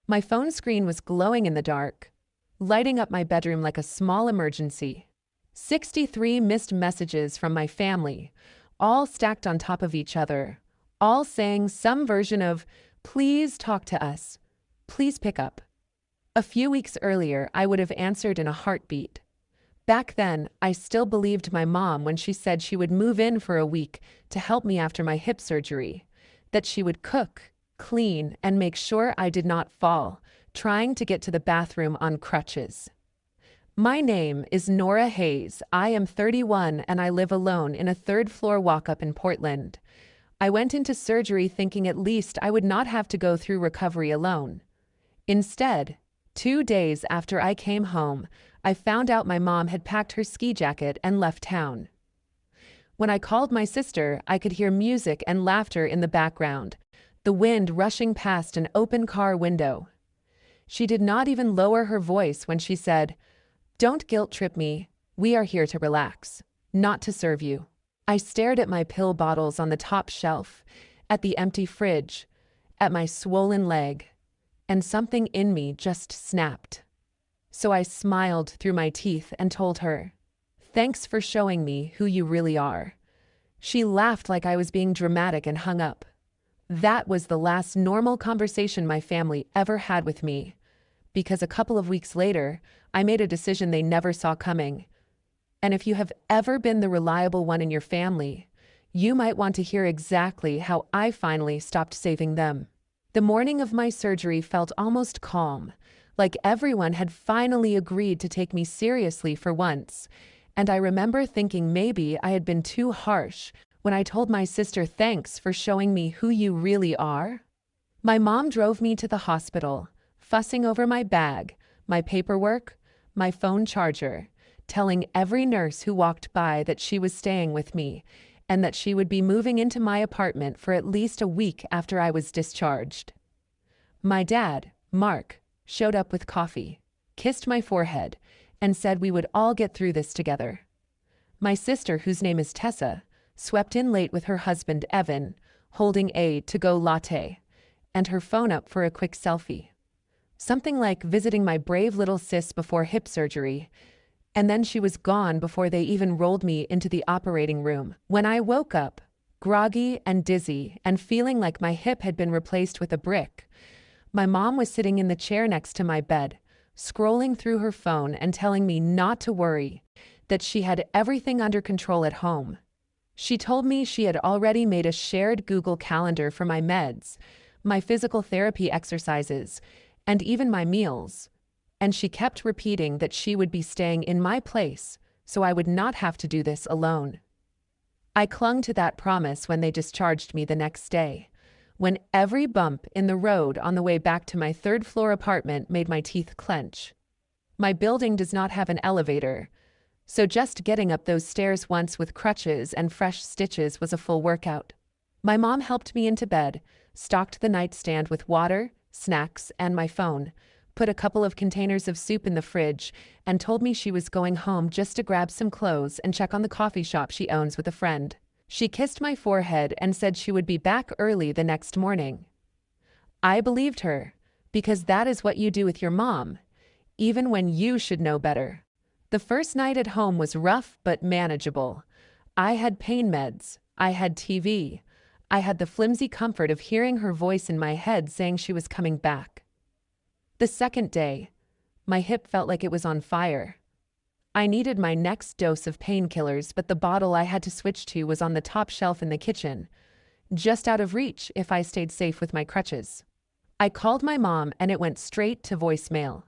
My phone screen was glowing in the dark, lighting up my bedroom like a small emergency. 63 missed messages from my family, all stacked on top of each other, all saying some version of, "Please talk to us. Please pick up." A few weeks earlier, I would have answered in a heartbeat. Back then, I still believed my mom when she said she would move in for a week to help me after my hip surgery, that she would cook, clean, and make sure I did not fall, trying to get to the bathroom on crutches. My name is Nora Hayes. I am 31 and I live alone in a third-floor walk-up in Portland. I went into surgery thinking at least I would not have to go through recovery alone. Instead, 2 days after I came home, I found out my mom had packed her ski jacket and left town. When I called my sister, I could hear music and laughter in the background, the wind rushing past an open car window. She did not even lower her voice when she said, "Don't guilt-trip me. We are here to relax, not to serve you." I stared at my pill bottles on the top shelf, at the empty fridge, at my swollen leg, and something in me just snapped. So I smiled through my teeth and told her, "Thanks for showing me who you really are." She laughed like I was being dramatic and hung up. That was the last normal conversation my family ever had with me, because a couple of weeks later, I made a decision they never saw coming. And if you have ever been the reliable one in your family, you might want to hear exactly how I finally stopped saving them. The morning of my surgery felt almost calm, like everyone had finally agreed to take me seriously for once, and I remember thinking maybe I had been too harsh when I told my sister, "Thanks for showing me who you really are." My mom drove me to the hospital, fussing over my bag, my paperwork, my phone charger, telling every nurse who walked by that she was staying with me and that she would be moving into my apartment for at least a week after I was discharged. My dad, Mark, showed up with coffee, kissed my forehead, and said we would all get through this together. My sister, whose name is Tessa, swept in late with her husband, Evan, holding a to-go latte, and her phone up for a quick selfie. Something like visiting my brave little sis before hip surgery, and then she was gone before they even rolled me into the operating room. When I woke up, groggy and dizzy and feeling like my hip had been replaced with a brick, my mom was sitting in the chair next to my bed, scrolling through her phone and telling me not to worry, that she had everything under control at home. She told me she had already made a shared Google Calendar for my meds, my physical therapy exercises, and even my meals. And she kept repeating that she would be staying in my place, so I would not have to do this alone. I clung to that promise when they discharged me the next day, when every bump in the road on the way back to my third-floor apartment made my teeth clench. My building does not have an elevator, so just getting up those stairs once with crutches and fresh stitches was a full workout. My mom helped me into bed, stocked the nightstand with water, snacks, and my phone, put a couple of containers of soup in the fridge, and told me she was going home just to grab some clothes and check on the coffee shop she owns with a friend. She kissed my forehead and said she would be back early the next morning. I believed her, because that is what you do with your mom, even when you should know better. The first night at home was rough but manageable. I had pain meds, I had TV, I had the flimsy comfort of hearing her voice in my head saying she was coming back. The second day, my hip felt like it was on fire. I needed my next dose of painkillers, but the bottle I had to switch to was on the top shelf in the kitchen, just out of reach if I stayed safe with my crutches. I called my mom and it went straight to voicemail.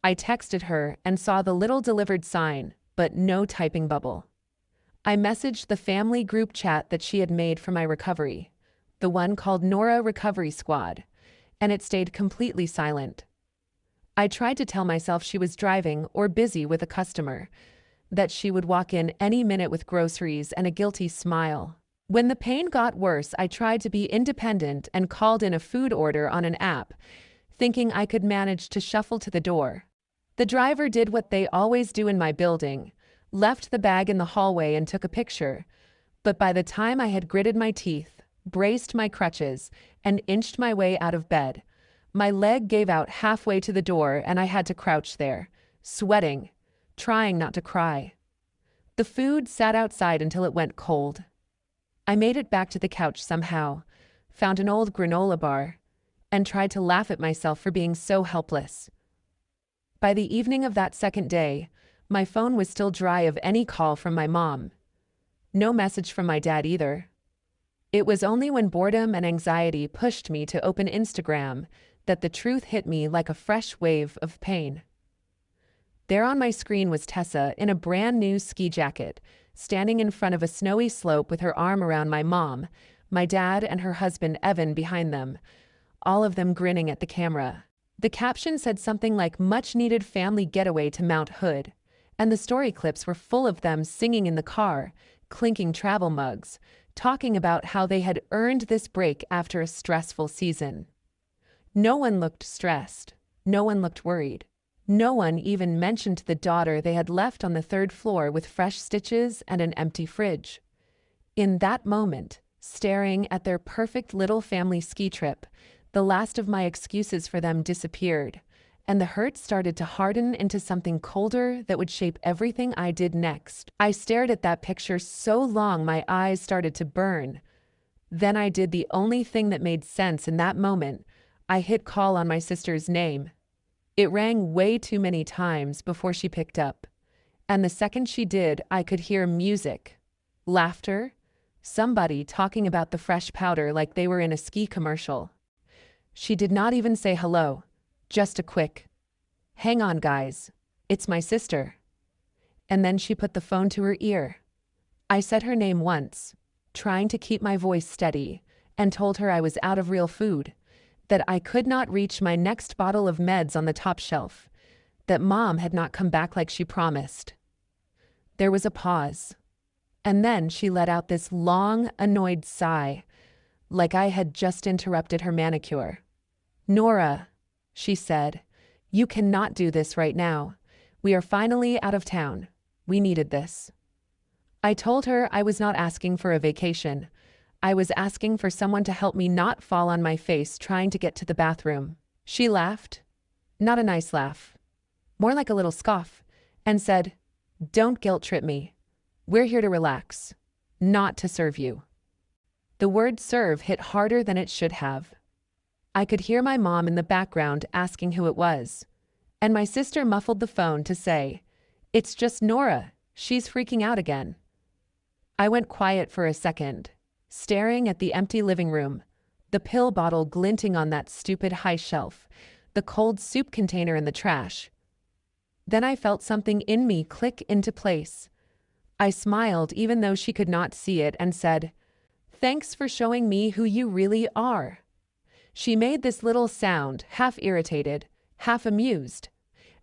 I texted her and saw the little delivered sign, but no typing bubble. I messaged the family group chat that she had made for my recovery, the one called Nora Recovery Squad, and it stayed completely silent. I tried to tell myself she was driving or busy with a customer, that she would walk in any minute with groceries and a guilty smile. When the pain got worse, I tried to be independent and called in a food order on an app, thinking I could manage to shuffle to the door. The driver did what they always do in my building, left the bag in the hallway and took a picture, but by the time I had gritted my teeth, braced my crutches, and inched my way out of bed, My leg gave out halfway to the door and I had to crouch there, sweating, trying not to cry. The food sat outside until it went cold. I made it back to the couch somehow, found an old granola bar, and tried to laugh at myself for being so helpless. By the evening of that second day, my phone was still dry of any call from my mom. No message from my dad either. It was only when boredom and anxiety pushed me to open Instagram that the truth hit me like a fresh wave of pain. There on my screen was Tessa in a brand new ski jacket, standing in front of a snowy slope with her arm around my mom, my dad and her husband Evan behind them, all of them grinning at the camera. The caption said something like much-needed family getaway to Mount Hood, and the story clips were full of them singing in the car, clinking travel mugs, talking about how they had earned this break after a stressful season. No one looked stressed. No one looked worried. No one even mentioned the daughter they had left on the third floor with fresh stitches and an empty fridge. In that moment, staring at their perfect little family ski trip, the last of my excuses for them disappeared, and the hurt started to harden into something colder that would shape everything I did next. I stared at that picture so long my eyes started to burn. Then I did the only thing that made sense in that moment. I hit call on my sister's name. It rang way too many times before she picked up, and the second she did, I could hear music, laughter, somebody talking about the fresh powder like they were in a ski commercial. She did not even say hello, just a quick, "Hang on, guys, it's my sister." And then she put the phone to her ear. I said her name once, trying to keep my voice steady, and told her I was out of real food, that I could not reach my next bottle of meds on the top shelf, that Mom had not come back like she promised. There was a pause, and then she let out this long, annoyed sigh, like I had just interrupted her manicure. "Nora," she said, "you cannot do this right now. We are finally out of town. We needed this." I told her I was not asking for a vacation. I was asking for someone to help me not fall on my face trying to get to the bathroom. She laughed, not a nice laugh, more like a little scoff, and said, "Don't guilt trip me. We're here to relax, not to serve you." The word serve hit harder than it should have. I could hear my mom in the background asking who it was, and my sister muffled the phone to say, "It's just Nora. She's freaking out again." I went quiet for a second, staring at the empty living room, the pill bottle glinting on that stupid high shelf, the cold soup container in the trash. Then I felt something in me click into place. I smiled even though she could not see it and said, "Thanks for showing me who you really are." She made this little sound, half irritated, half amused,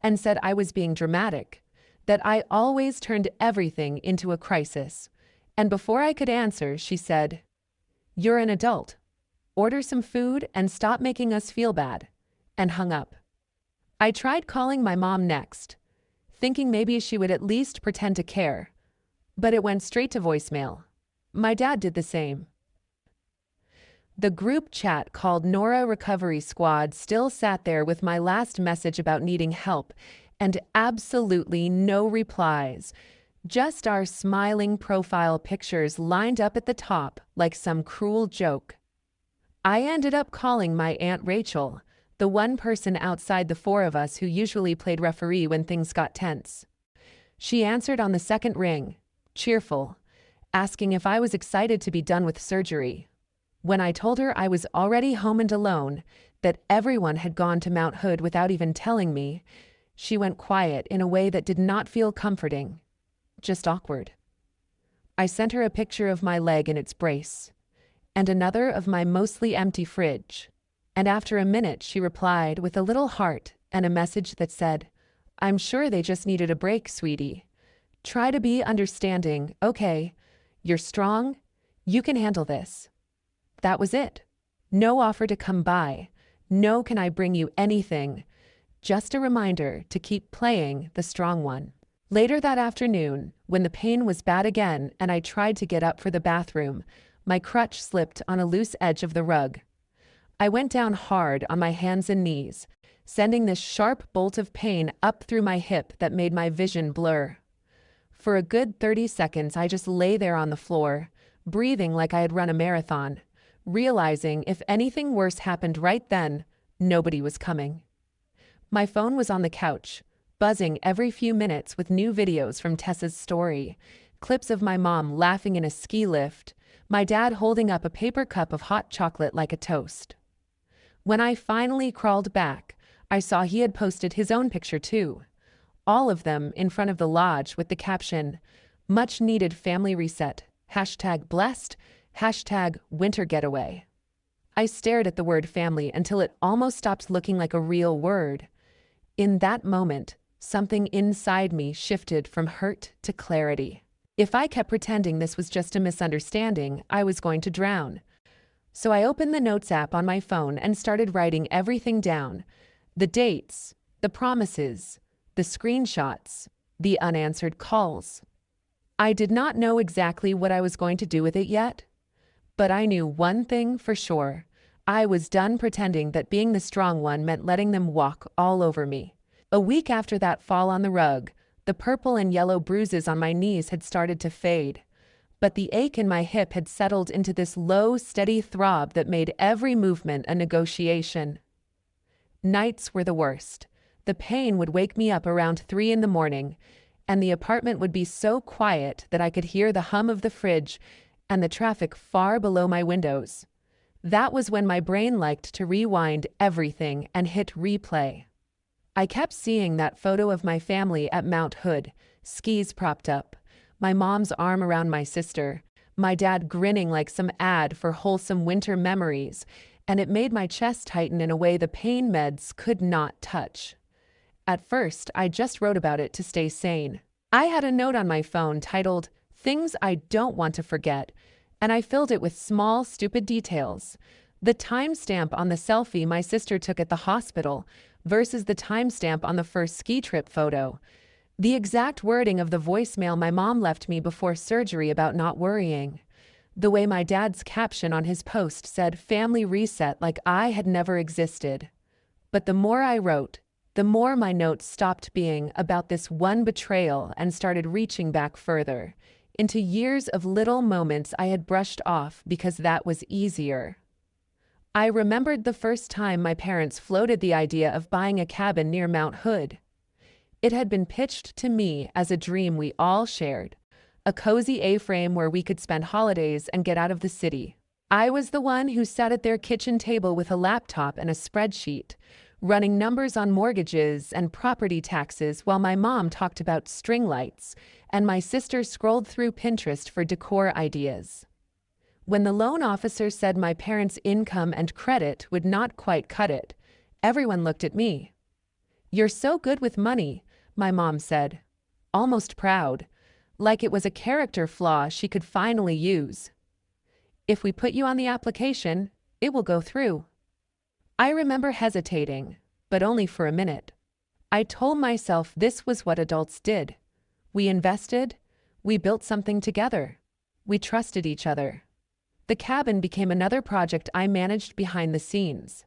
and said I was being dramatic, that I always turned everything into a crisis. And before I could answer, she said, "You're an adult. Order some food and stop making us feel bad," and hung up. I tried calling my mom next, thinking maybe she would at least pretend to care, but it went straight to voicemail. My dad did the same. The group chat called Nora Recovery Squad still sat there with my last message about needing help and absolutely no replies. Just our smiling profile pictures lined up at the top like some cruel joke. I ended up calling my Aunt Rachel, the one person outside the four of us who usually played referee when things got tense. She answered on the second ring, cheerful, asking if I was excited to be done with surgery. When I told her I was already home and alone, that everyone had gone to Mount Hood without even telling me, she went quiet in a way that did not feel comforting. Just awkward. I sent her a picture of my leg in its brace, and another of my mostly empty fridge, and after a minute she replied with a little heart and a message that said, "I'm sure they just needed a break, sweetie. Try to be understanding, okay? You're strong. You can handle this." That was it. No offer to come by. No can I bring you anything. Just a reminder to keep playing the strong one. Later that afternoon, when the pain was bad again and I tried to get up for the bathroom, my crutch slipped on a loose edge of the rug. I went down hard on my hands and knees, sending this sharp bolt of pain up through my hip that made my vision blur. For a good 30 seconds, I just lay there on the floor, breathing like I had run a marathon, realizing if anything worse happened right then, nobody was coming. My phone was on the couch, buzzing every few minutes with new videos from Tessa's story, clips of my mom laughing in a ski lift, my dad holding up a paper cup of hot chocolate like a toast. When I finally crawled back, I saw he had posted his own picture too. All of them in front of the lodge with the caption, "Much needed family reset, #blessed, #winter getaway." I stared at the word family until it almost stopped looking like a real word. In that moment, something inside me shifted from hurt to clarity. If I kept pretending this was just a misunderstanding, I was going to drown. So I opened the Notes app on my phone and started writing everything down. The dates, the promises, the screenshots, the unanswered calls. I did not know exactly what I was going to do with it yet, but I knew one thing for sure. I was done pretending that being the strong one meant letting them walk all over me. A week after that fall on the rug, the purple and yellow bruises on my knees had started to fade, but the ache in my hip had settled into this low, steady throb that made every movement a negotiation. Nights were the worst. The pain would wake me up around 3 in the morning, and the apartment would be so quiet that I could hear the hum of the fridge and the traffic far below my windows. That was when my brain liked to rewind everything and hit replay. I kept seeing that photo of my family at Mount Hood, skis propped up, my mom's arm around my sister, my dad grinning like some ad for wholesome winter memories, and it made my chest tighten in a way the pain meds could not touch. At first, I just wrote about it to stay sane. I had a note on my phone titled, "Things I Don't Want to Forget," and I filled it with small, stupid details. The timestamp on the selfie my sister took at the hospital versus the timestamp on the first ski trip photo. The exact wording of the voicemail my mom left me before surgery about not worrying. The way my dad's caption on his post said "family reset" like I had never existed. But the more I wrote, the more my notes stopped being about this one betrayal and started reaching back further, into years of little moments I had brushed off because that was easier. I remembered the first time my parents floated the idea of buying a cabin near Mount Hood. It had been pitched to me as a dream we all shared, a cozy A-frame where we could spend holidays and get out of the city. I was the one who sat at their kitchen table with a laptop and a spreadsheet, running numbers on mortgages and property taxes while my mom talked about string lights and my sister scrolled through Pinterest for decor ideas. When the loan officer said my parents' income and credit would not quite cut it, everyone looked at me. "You're so good with money," my mom said, almost proud, like it was a character flaw she could finally use. "If we put you on the application, it will go through." I remember hesitating, but only for a minute. I told myself this was what adults did. We invested, we built something together, we trusted each other. The cabin became another project I managed behind the scenes.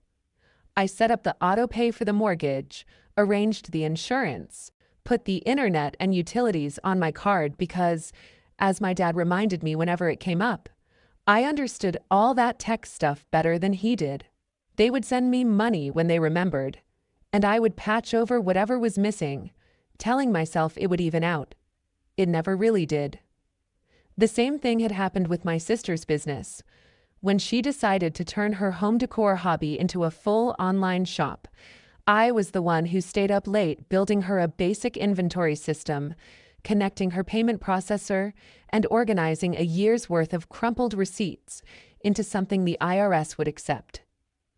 I set up the autopay for the mortgage, arranged the insurance, put the internet and utilities on my card because, as my dad reminded me whenever it came up, I understood all that tech stuff better than he did. They would send me money when they remembered, and I would patch over whatever was missing, telling myself it would even out. It never really did. The same thing had happened with my sister's business. When she decided to turn her home decor hobby into a full online shop, I was the one who stayed up late building her a basic inventory system, connecting her payment processor, and organizing a year's worth of crumpled receipts into something the IRS would accept.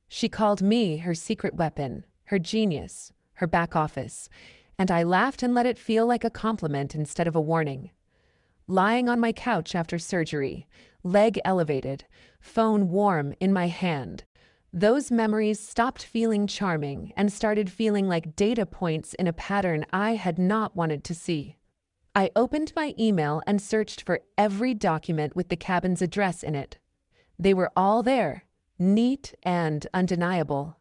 She called me her secret weapon, her genius, her back office, and I laughed and let it feel like a compliment instead of a warning. Lying on my couch after surgery, leg elevated, phone warm in my hand, those memories stopped feeling charming and started feeling like data points in a pattern I had not wanted to see. I opened my email and searched for every document with the cabin's address in it. They were all there, neat and undeniable.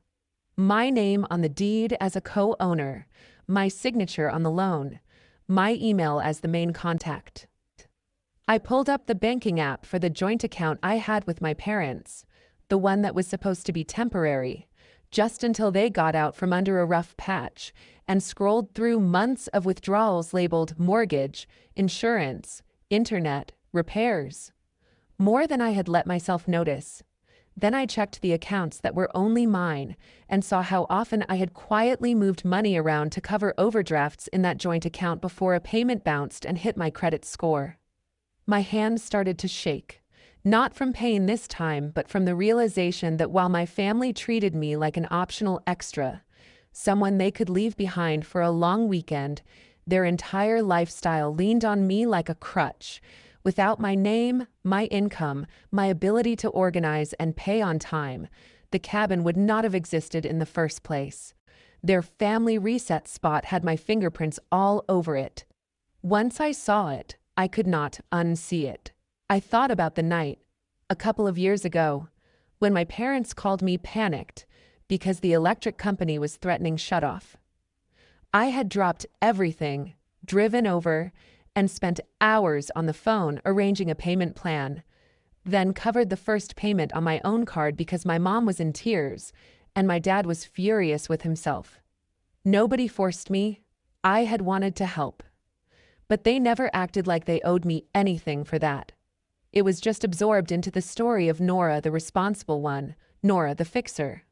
My name on the deed as a co-owner, my signature on the loan, my email as the main contact. I pulled up the banking app for the joint account I had with my parents, the one that was supposed to be temporary, just until they got out from under a rough patch, and scrolled through months of withdrawals labeled mortgage, insurance, internet, repairs. More than I had let myself notice. Then I checked the accounts that were only mine and saw how often I had quietly moved money around to cover overdrafts in that joint account before a payment bounced and hit my credit score. My hands started to shake, not from pain this time, but from the realization that while my family treated me like an optional extra, someone they could leave behind for a long weekend, their entire lifestyle leaned on me like a crutch. Without my name, my income, my ability to organize and pay on time, the cabin would not have existed in the first place. Their family reset spot had my fingerprints all over it. Once I saw it, I could not unsee it. I thought about the night, a couple of years ago, when my parents called me panicked because the electric company was threatening shutoff. I had dropped everything, driven over, and spent hours on the phone arranging a payment plan, then covered the first payment on my own card because my mom was in tears and my dad was furious with himself. Nobody forced me. I had wanted to help. But they never acted like they owed me anything for that. It was just absorbed into the story of Nora the responsible one, Nora the fixer.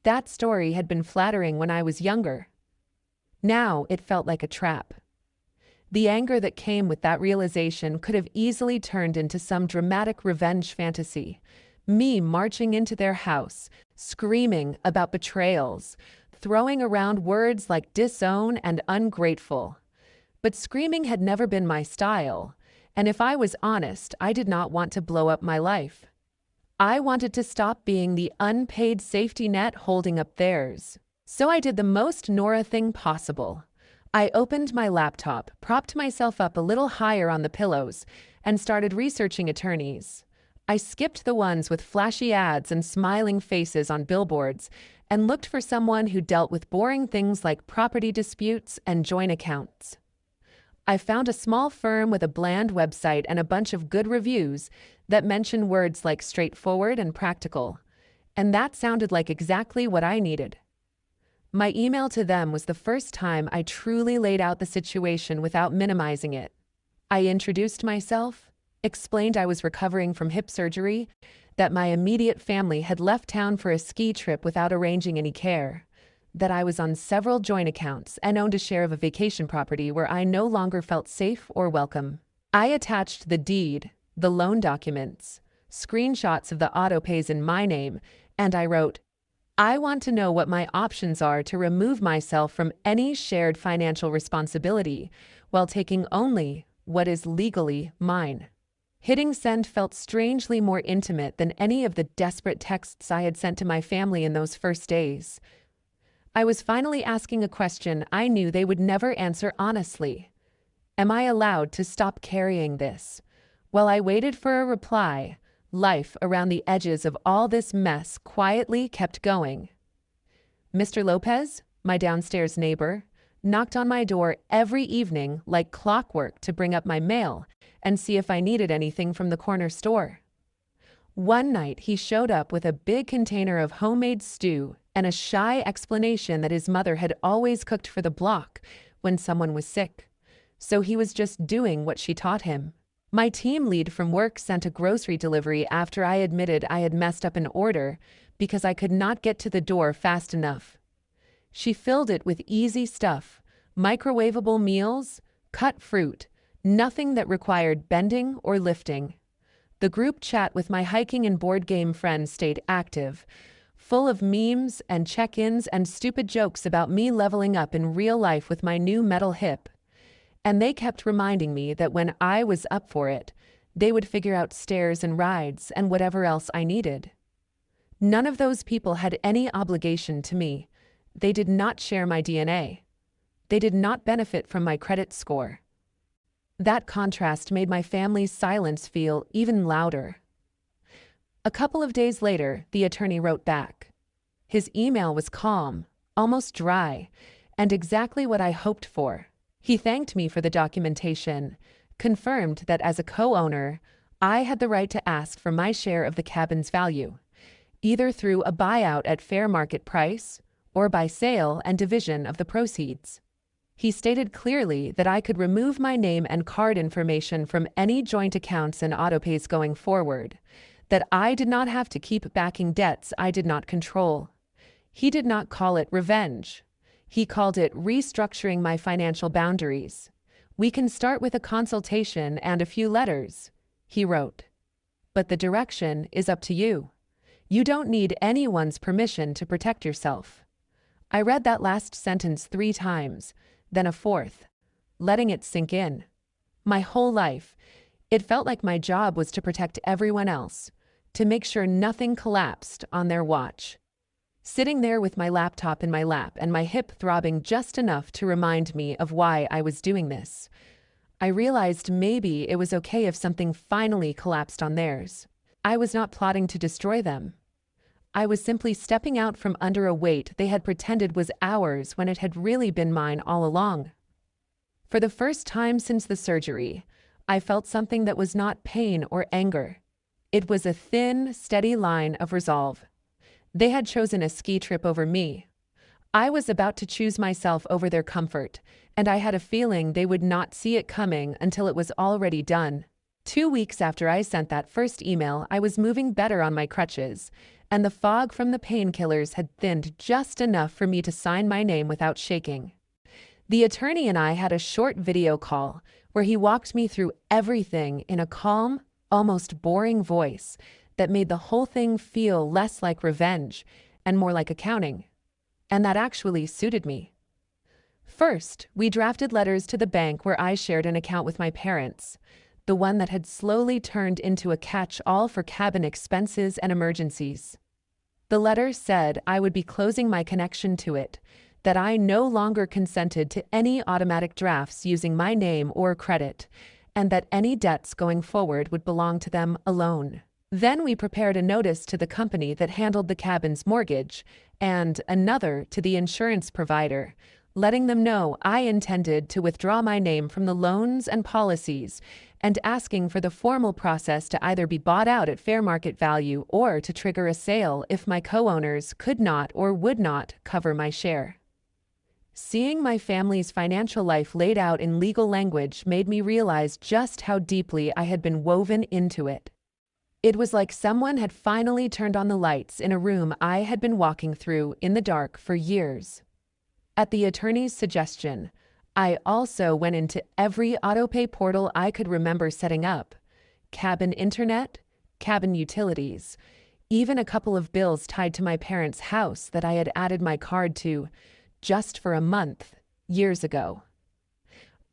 That story had been flattering when I was younger. Now it felt like a trap. The anger that came with that realization could have easily turned into some dramatic revenge fantasy. Me marching into their house, screaming about betrayals, throwing around words like disown and ungrateful. But screaming had never been my style, and if I was honest, I did not want to blow up my life. I wanted to stop being the unpaid safety net holding up theirs. So I did the most Nora thing possible. I opened my laptop, propped myself up a little higher on the pillows, and started researching attorneys. I skipped the ones with flashy ads and smiling faces on billboards and looked for someone who dealt with boring things like property disputes and joint accounts. I found a small firm with a bland website and a bunch of good reviews that mention words like straightforward and practical, and that sounded like exactly what I needed. My email to them was the first time I truly laid out the situation without minimizing it. I introduced myself, explained I was recovering from hip surgery, that my immediate family had left town for a ski trip without arranging any care, that I was on several joint accounts and owned a share of a vacation property where I no longer felt safe or welcome. I attached the deed, the loan documents, screenshots of the autopays in my name, and I wrote, I want to know what my options are to remove myself from any shared financial responsibility while taking only what is legally mine. Hitting send felt strangely more intimate than any of the desperate texts I had sent to my family in those first days. I was finally asking a question I knew they would never answer honestly. Am I allowed to stop carrying this? While I waited for a reply, life around the edges of all this mess quietly kept going. Mr. Lopez, my downstairs neighbor, knocked on my door every evening like clockwork to bring up my mail and see if I needed anything from the corner store. One night he showed up with a big container of homemade stew and a shy explanation that his mother had always cooked for the block when someone was sick, so he was just doing what she taught him. My team lead from work sent a grocery delivery after I admitted I had messed up an order because I could not get to the door fast enough. She filled it with easy stuff, microwavable meals, cut fruit, nothing that required bending or lifting. The group chat with my hiking and board game friends stayed active, full of memes and check-ins and stupid jokes about me leveling up in real life with my new metal hip. And they kept reminding me that when I was up for it, they would figure out stairs and rides and whatever else I needed. None of those people had any obligation to me. They did not share my DNA. They did not benefit from my credit score. That contrast made my family's silence feel even louder. A couple of days later, the attorney wrote back. His email was calm, almost dry, and exactly what I hoped for. He thanked me for the documentation, confirmed that as a co-owner, I had the right to ask for my share of the cabin's value, either through a buyout at fair market price or by sale and division of the proceeds. He stated clearly that I could remove my name and card information from any joint accounts and autopays going forward, that I did not have to keep backing debts I did not control. He did not call it revenge. He called it restructuring my financial boundaries. We can start with a consultation and a few letters, he wrote. But the direction is up to you. You don't need anyone's permission to protect yourself. I read that last sentence 3 times, then a 4th, letting it sink in. My whole life, it felt like my job was to protect everyone else, to make sure nothing collapsed on their watch. Sitting there with my laptop in my lap and my hip throbbing just enough to remind me of why I was doing this, I realized maybe it was okay if something finally collapsed on theirs. I was not plotting to destroy them. I was simply stepping out from under a weight they had pretended was ours when it had really been mine all along. For the first time since the surgery, I felt something that was not pain or anger. It was a thin, steady line of resolve. They had chosen a ski trip over me. I was about to choose myself over their comfort, and I had a feeling they would not see it coming until it was already done. 2 weeks after I sent that first email, I was moving better on my crutches, and the fog from the painkillers had thinned just enough for me to sign my name without shaking. The attorney and I had a short video call where he walked me through everything in a calm, almost boring voice that made the whole thing feel less like revenge and more like accounting. And that actually suited me. First, we drafted letters to the bank where I shared an account with my parents, the one that had slowly turned into a catch-all for cabin expenses and emergencies. The letter said I would be closing my connection to it, that I no longer consented to any automatic drafts using my name or credit, and that any debts going forward would belong to them alone. Then we prepared a notice to the company that handled the cabin's mortgage and another to the insurance provider, letting them know I intended to withdraw my name from the loans and policies and asking for the formal process to either be bought out at fair market value or to trigger a sale if my co-owners could not or would not cover my share. Seeing my family's financial life laid out in legal language made me realize just how deeply I had been woven into it. It was like someone had finally turned on the lights in a room I had been walking through in the dark for years. At the attorney's suggestion, I also went into every autopay portal I could remember setting up: cabin internet, cabin utilities, even a couple of bills tied to my parents' house that I had added my card to just for a month years ago.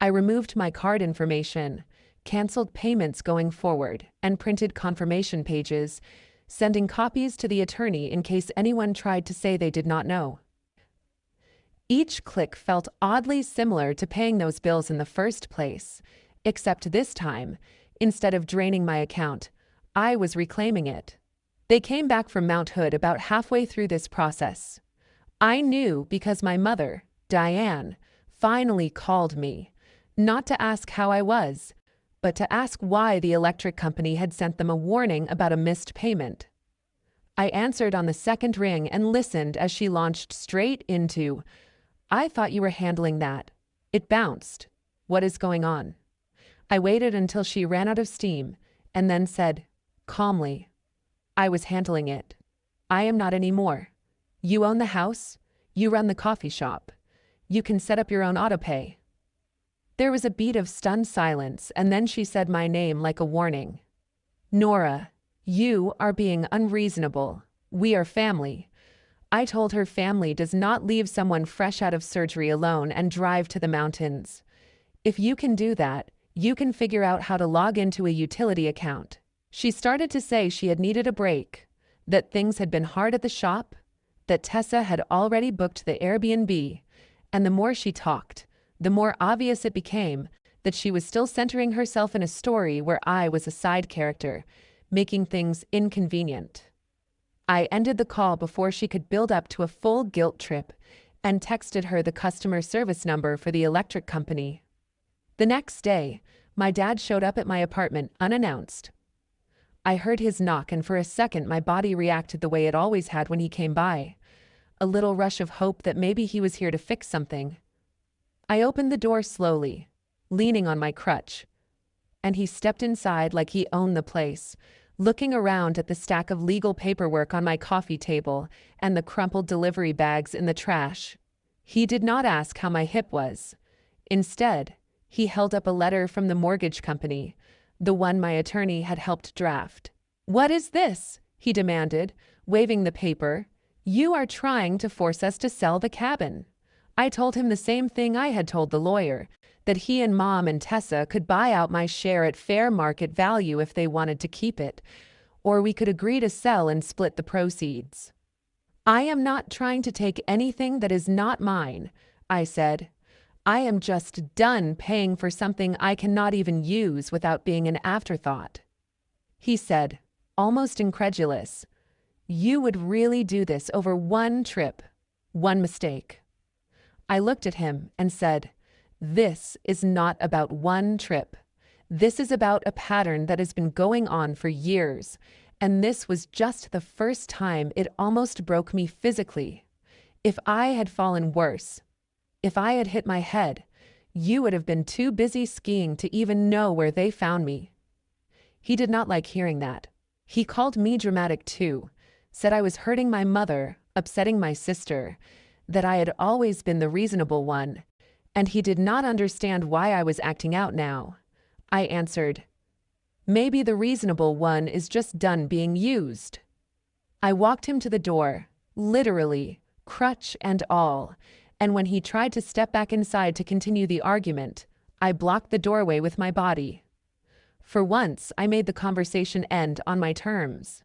I removed my card information, canceled payments going forward, and printed confirmation pages, sending copies to the attorney in case anyone tried to say they did not know. Each click felt oddly similar to paying those bills in the first place, except this time, instead of draining my account, I was reclaiming it. They came back from Mount Hood about halfway through this process. I knew because my mother, Diane, finally called me, not to ask how I was, but to ask why the electric company had sent them a warning about a missed payment. I answered on the second ring and listened as she launched straight into, "I thought you were handling that. It bounced. What is going on?" I waited until she ran out of steam and then said, calmly, "I was handling it. I am not anymore. You own the house. You run the coffee shop. You can set up your own autopay." There was a beat of stunned silence, and then she said my name like a warning. "Nora, you are being unreasonable. We are family." I told her family does not leave someone fresh out of surgery alone and drive to the mountains. If you can do that, you can figure out how to log into a utility account. She started to say she had needed a break, that things had been hard at the shop, that Tessa had already booked the Airbnb, and the more she talked, the more obvious it became that she was still centering herself in a story where I was a side character, making things inconvenient. I ended the call before she could build up to a full guilt trip and texted her the customer service number for the electric company. The next day, my dad showed up at my apartment unannounced. I heard his knock, and for a second my body reacted the way it always had when he came by, a little rush of hope that maybe he was here to fix something. I opened the door slowly, leaning on my crutch, and he stepped inside like he owned the place, looking around at the stack of legal paperwork on my coffee table and the crumpled delivery bags in the trash. He did not ask how my hip was. Instead, he held up a letter from the mortgage company, the one my attorney had helped draft. "What is this?" he demanded, waving the paper. "You are trying to force us to sell the cabin." I told him the same thing I had told the lawyer, that he and Mom and Tessa could buy out my share at fair market value if they wanted to keep it, or we could agree to sell and split the proceeds. "I am not trying to take anything that is not mine," I said. "I am just done paying for something I cannot even use without being an afterthought." He said, almost incredulous, "You would really do this over one trip, one mistake?" I looked at him and said, "This is not about one trip. This is about a pattern that has been going on for years, and this was just the first time it almost broke me physically. If I had fallen worse, if I had hit my head, you would have been too busy skiing to even know where they found me." He did not like hearing that. He called me dramatic too, said I was hurting my mother, upsetting my sister, that I had always been the reasonable one, and he did not understand why I was acting out now. I answered, "Maybe the reasonable one is just done being used." I walked him to the door, literally, crutch and all, and when he tried to step back inside to continue the argument, I blocked the doorway with my body. For once, I made the conversation end on my terms.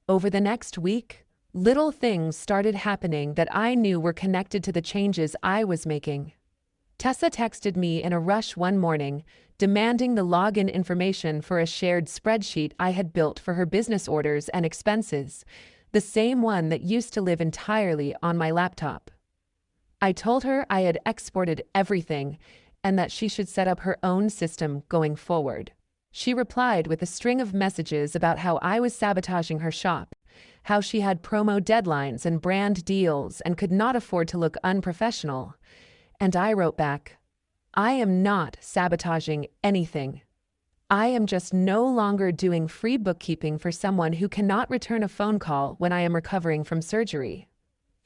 Over the next week, little things started happening that I knew were connected to the changes I was making. Tessa texted me in a rush one morning, demanding the login information for a shared spreadsheet I had built for her business orders and expenses, the same one that used to live entirely on my laptop. I told her I had exported everything and that she should set up her own system going forward. She replied with a string of messages about how I was sabotaging her shop, how she had promo deadlines and brand deals and could not afford to look unprofessional. And I wrote back, "I am not sabotaging anything. I am just no longer doing free bookkeeping for someone who cannot return a phone call when I am recovering from surgery."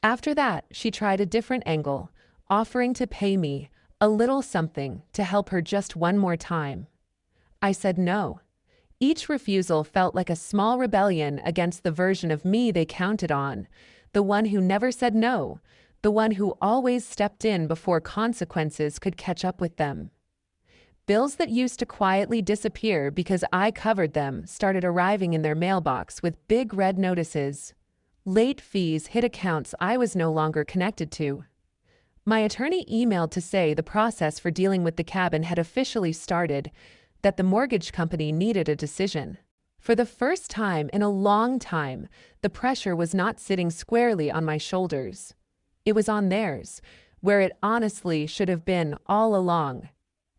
After that, she tried a different angle, offering to pay me a little something to help her just one more time. I said no. Each refusal felt like a small rebellion against the version of me they counted on, the one who never said no, the one who always stepped in before consequences could catch up with them. Bills that used to quietly disappear because I covered them started arriving in their mailbox with big red notices. Late fees hit accounts I was no longer connected to. My attorney emailed to say the process for dealing with the cabin had officially started, that the mortgage company needed a decision. For the first time in a long time, the pressure was not sitting squarely on my shoulders. It was on theirs, where it honestly should have been all along.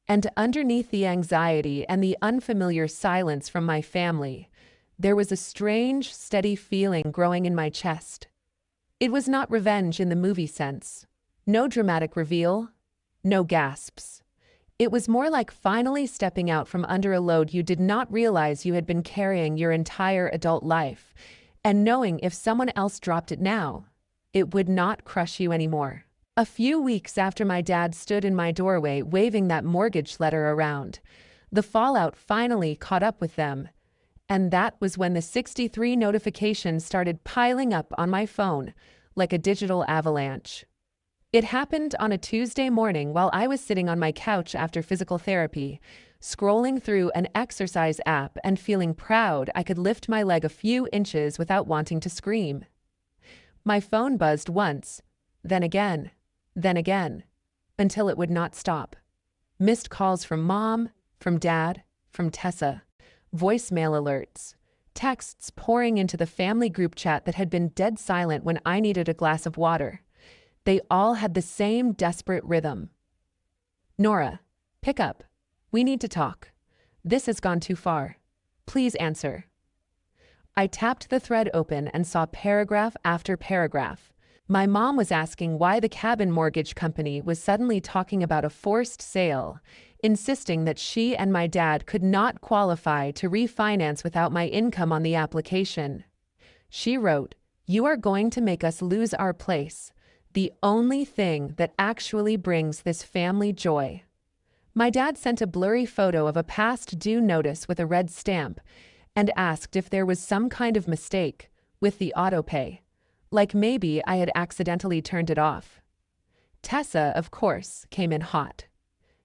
And underneath the anxiety and the unfamiliar silence from my family, there was a strange, steady feeling growing in my chest. It was not revenge in the movie sense. No dramatic reveal, no gasps. It was more like finally stepping out from under a load you did not realize you had been carrying your entire adult life, and knowing if someone else dropped it now, it would not crush you anymore. A few weeks after my dad stood in my doorway waving that mortgage letter around, the fallout finally caught up with them. And that was when the 63 notifications started piling up on my phone like a digital avalanche. It happened on a Tuesday morning while I was sitting on my couch after physical therapy, scrolling through an exercise app and feeling proud I could lift my leg a few inches without wanting to scream. My phone buzzed once, then again, until it would not stop. Missed calls from Mom, from Dad, from Tessa. Voicemail alerts, texts pouring into the family group chat that had been dead silent when I needed a glass of water. They all had the same desperate rhythm. Nora, pick up. We need to talk. This has gone too far. Please answer. I tapped the thread open and saw paragraph after paragraph. My mom was asking why the cabin mortgage company was suddenly talking about a forced sale, insisting that she and my dad could not qualify to refinance without my income on the application. She wrote, "You are going to make us lose our place, the only thing that actually brings this family joy." My dad sent a blurry photo of a past due notice with a red stamp and asked if there was some kind of mistake with the autopay, like maybe I had accidentally turned it off. Tessa, of course, came in hot.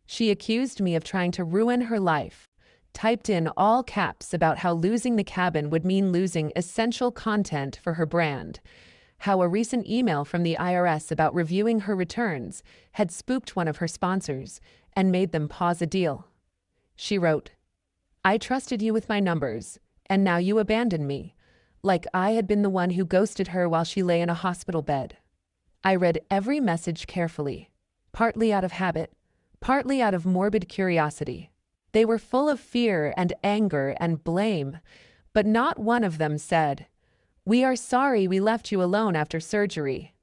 She accused me of trying to ruin her life, typed in all caps about how losing the cabin would mean losing essential content for her brand, how a recent email from the IRS about reviewing her returns had spooked one of her sponsors and made them pause a deal. She wrote, "I trusted you with my numbers, and now you abandon me, like I had been the one who ghosted her while she lay in a hospital bed." I read every message carefully, partly out of habit, partly out of morbid curiosity. They were full of fear and anger and blame, but not one of them said, "We are sorry we left you alone after surgery."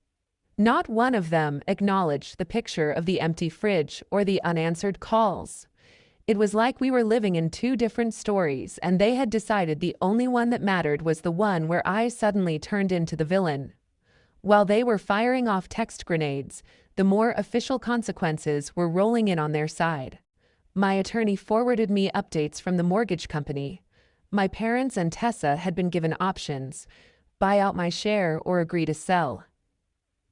Not one of them acknowledged the picture of the empty fridge or the unanswered calls. It was like we were living in two different stories, and they had decided the only one that mattered was the one where I suddenly turned into the villain. While they were firing off text grenades, the more official consequences were rolling in on their side. My attorney forwarded me updates from the mortgage company. My parents and Tessa had been given options: buy out my share or agree to sell.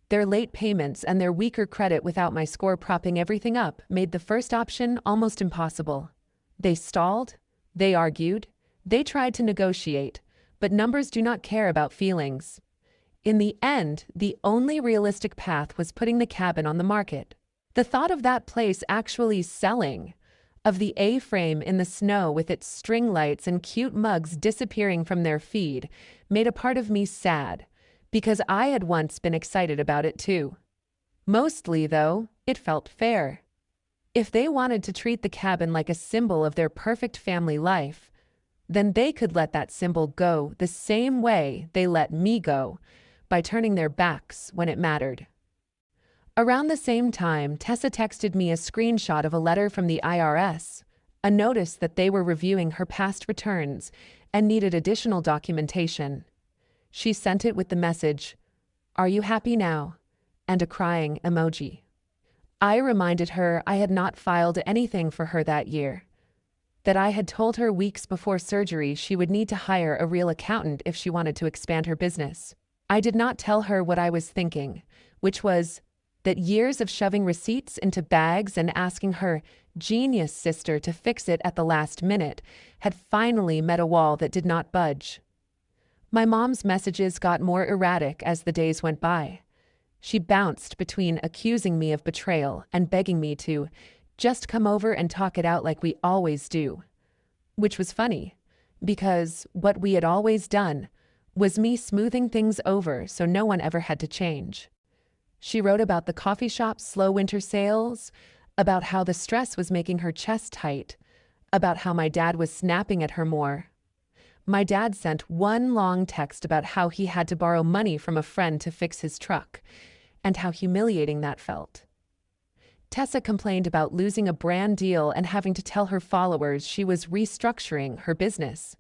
Their late payments and their weaker credit without my score propping everything up made the first option almost impossible. They stalled, they argued, they tried to negotiate, but numbers do not care about feelings. In the end, the only realistic path was putting the cabin on the market. The thought of that place actually selling, of the A-frame in the snow with its string lights and cute mugs disappearing from their feed, made a part of me sad, because I had once been excited about it too. Mostly, though, it felt fair. If they wanted to treat the cabin like a symbol of their perfect family life, then they could let that symbol go the same way they let me go, by turning their backs when it mattered. Around the same time, Tessa texted me a screenshot of a letter from the IRS, a notice that they were reviewing her past returns and needed additional documentation. She sent it with the message, "Are you happy now?" and a crying emoji. I reminded her I had not filed anything for her that year, that I had told her weeks before surgery she would need to hire a real accountant if she wanted to expand her business. I did not tell her what I was thinking, which was that years of shoving receipts into bags and asking her genius sister to fix it at the last minute had finally met a wall that did not budge. My mom's messages got more erratic as the days went by. She bounced between accusing me of betrayal and begging me to just come over and talk it out like we always do. Which was funny, because what we had always done was me smoothing things over so no one ever had to change. She wrote about the coffee shop's slow winter sales, about how the stress was making her chest tight, about how my dad was snapping at her more. My dad sent one long text about how he had to borrow money from a friend to fix his truck, and how humiliating that felt. Tessa complained about losing a brand deal and having to tell her followers she was restructuring her business.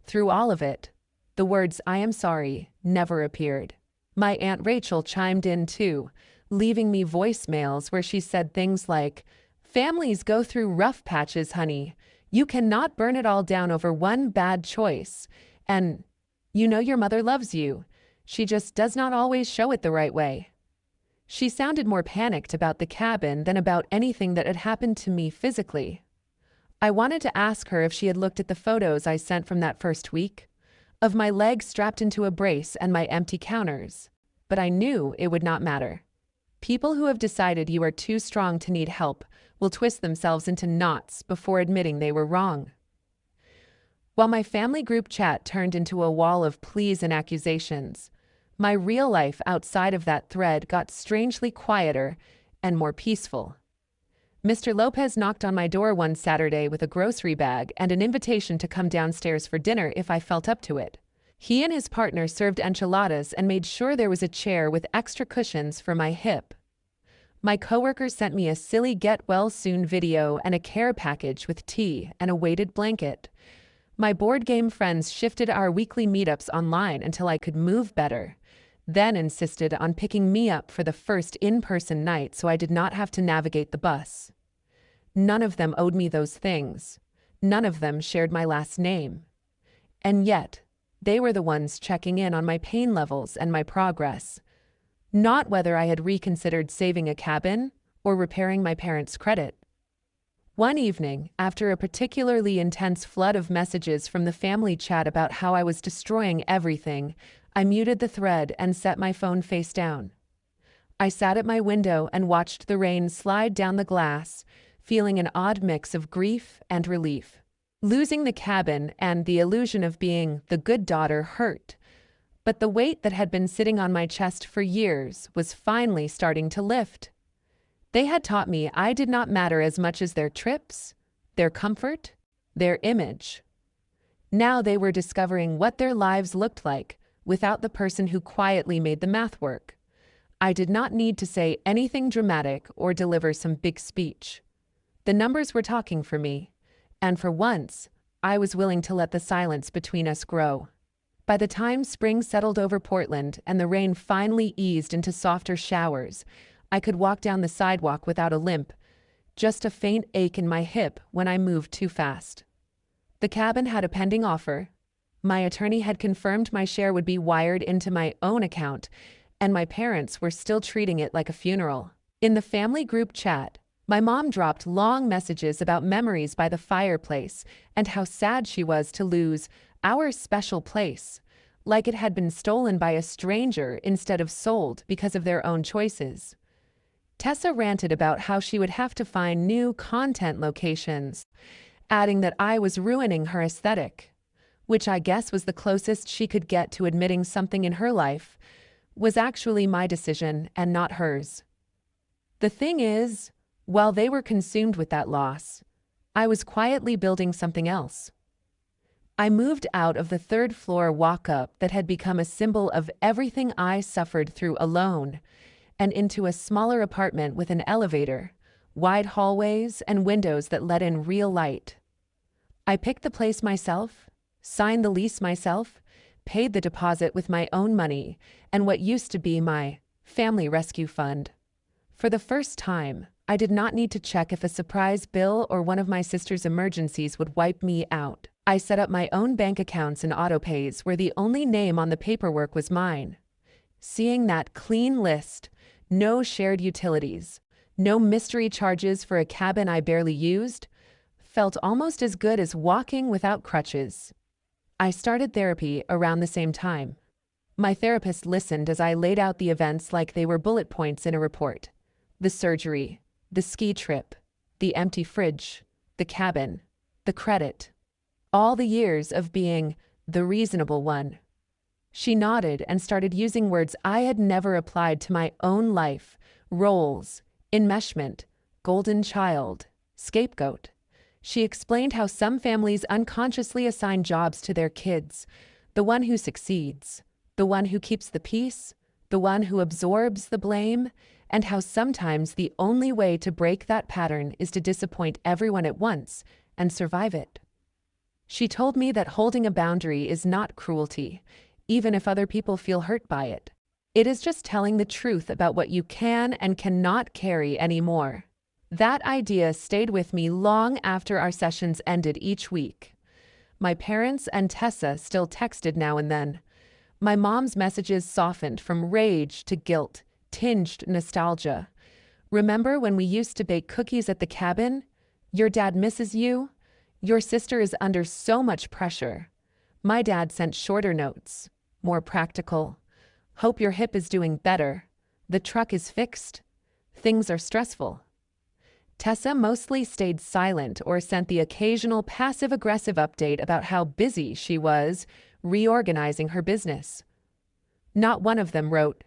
Through all of it, the words "I am sorry" never appeared. My Aunt Rachel chimed in too, leaving me voicemails where she said things like, "Families go through rough patches, honey. You cannot burn it all down over one bad choice. And you know your mother loves you. She just does not always show it the right way." She sounded more panicked about the cabin than about anything that had happened to me physically. I wanted to ask her if she had looked at the photos I sent from that first week, of my legs strapped into a brace and my empty counters, but I knew it would not matter. People who have decided you are too strong to need help will twist themselves into knots before admitting they were wrong. While my family group chat turned into a wall of pleas and accusations, my real life outside of that thread got strangely quieter and more peaceful. Mr. Lopez knocked on my door one Saturday with a grocery bag and an invitation to come downstairs for dinner if I felt up to it. He and his partner served enchiladas and made sure there was a chair with extra cushions for my hip. My coworkers sent me a silly get-well-soon video and a care package with tea and a weighted blanket. My board game friends shifted our weekly meetups online until I could move better, then insisted on picking me up for the first in-person night so I did not have to navigate the bus. None of them owed me those things. None of them shared my last name. And yet, they were the ones checking in on my pain levels and my progress, not whether I had reconsidered saving a cabin or repairing my parents' credit. One evening, after a particularly intense flood of messages from the family chat about how I was destroying everything, I muted the thread and set my phone face down. I sat at my window and watched the rain slide down the glass, feeling an odd mix of grief and relief. Losing the cabin and the illusion of being the good daughter hurt, but the weight that had been sitting on my chest for years was finally starting to lift. They had taught me I did not matter as much as their trips, their comfort, their image. Now they were discovering what their lives looked like without the person who quietly made the math work. I did not need to say anything dramatic or deliver some big speech. The numbers were talking for me, and for once, I was willing to let the silence between us grow. By the time spring settled over Portland and the rain finally eased into softer showers, I could walk down the sidewalk without a limp, just a faint ache in my hip when I moved too fast. The cabin had a pending offer. My attorney had confirmed my share would be wired into my own account, and my parents were still treating it like a funeral. In the family group chat, my mom dropped long messages about memories by the fireplace and how sad she was to lose our special place, like it had been stolen by a stranger instead of sold because of their own choices. Tessa ranted about how she would have to find new content locations, adding that I was ruining her aesthetic, which I guess was the closest she could get to admitting something in her life was actually my decision and not hers. The thing is, while they were consumed with that loss, I was quietly building something else. I moved out of the third-floor walk-up that had become a symbol of everything I suffered through alone, and into a smaller apartment with an elevator, wide hallways, and windows that let in real light. I picked the place myself, signed the lease myself, paid the deposit with my own money and what used to be my family rescue fund. For the first time, I did not need to check if a surprise bill or one of my sister's emergencies would wipe me out. I set up my own bank accounts and autopays where the only name on the paperwork was mine. Seeing that clean list, no shared utilities, no mystery charges for a cabin I barely used, felt almost as good as walking without crutches. I started therapy around the same time. My therapist listened as I laid out the events like they were bullet points in a report. The surgery, the ski trip, the empty fridge, the cabin, the credit. All the years of being the reasonable one. She nodded and started using words I had never applied to my own life: roles, enmeshment, golden child, scapegoat. She explained how some families unconsciously assign jobs to their kids: the one who succeeds, the one who keeps the peace, the one who absorbs the blame, and how sometimes the only way to break that pattern is to disappoint everyone at once and survive it. She told me that holding a boundary is not cruelty, even if other people feel hurt by it. It is just telling the truth about what you can and cannot carry anymore. That idea stayed with me long after our sessions ended each week. My parents and Tessa still texted now and then. My mom's messages softened from rage to guilt, tinged nostalgia. Remember when we used to bake cookies at the cabin? Your dad misses you? Your sister is under so much pressure. My dad sent shorter notes, more practical. Hope your hip is doing better. The truck is fixed. Things are stressful. Tessa mostly stayed silent or sent the occasional passive-aggressive update about how busy she was reorganizing her business. Not one of them wrote,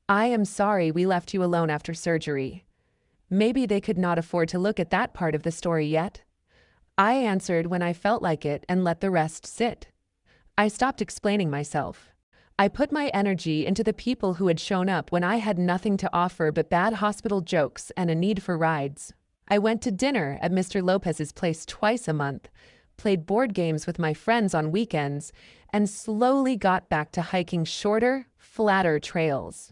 "I am sorry we left you alone after surgery." Maybe they could not afford to look at that part of the story yet. I answered when I felt like it and let the rest sit. I stopped explaining myself. I put my energy into the people who had shown up when I had nothing to offer but bad hospital jokes and a need for rides. I went to dinner at Mr. Lopez's place twice a month, played board games with my friends on weekends, and slowly got back to hiking shorter, flatter trails.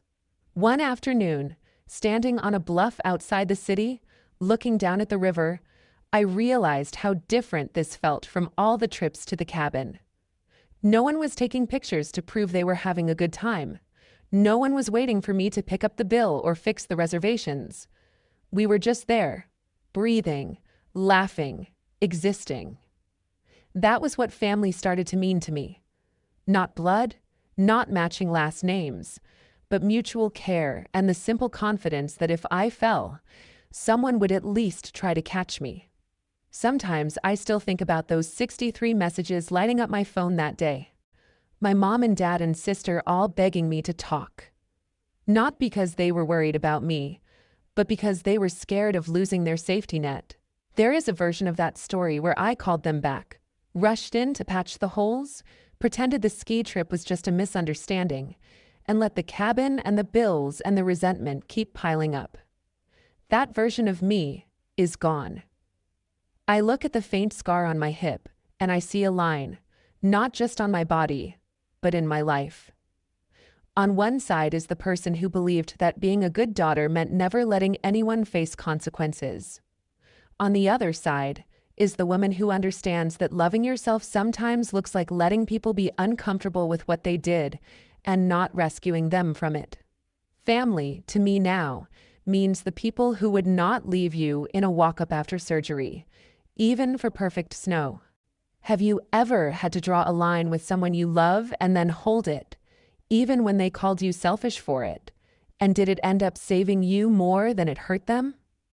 One afternoon, standing on a bluff outside the city, looking down at the river, I realized how different this felt from all the trips to the cabin. No one was taking pictures to prove they were having a good time. No one was waiting for me to pick up the bill or fix the reservations. We were just there, breathing, laughing, existing. That was what family started to mean to me. Not blood, not matching last names, but mutual care and the simple confidence that if I fell, someone would at least try to catch me. Sometimes I still think about those 63 messages lighting up my phone that day. My mom and dad and sister all begging me to talk. Not because they were worried about me, but because they were scared of losing their safety net. There is a version of that story where I called them back, rushed in to patch the holes, pretended the ski trip was just a misunderstanding, and let the cabin and the bills and the resentment keep piling up. That version of me is gone. I look at the faint scar on my hip, and I see a line, not just on my body, but in my life. On one side is the person who believed that being a good daughter meant never letting anyone face consequences. On the other side is the woman who understands that loving yourself sometimes looks like letting people be uncomfortable with what they did and not rescuing them from it. Family, to me now, means the people who would not leave you in a walk-up after surgery, even for perfect snow. Have you ever had to draw a line with someone you love and then hold it, even when they called you selfish for it? And did it end up saving you more than it hurt them?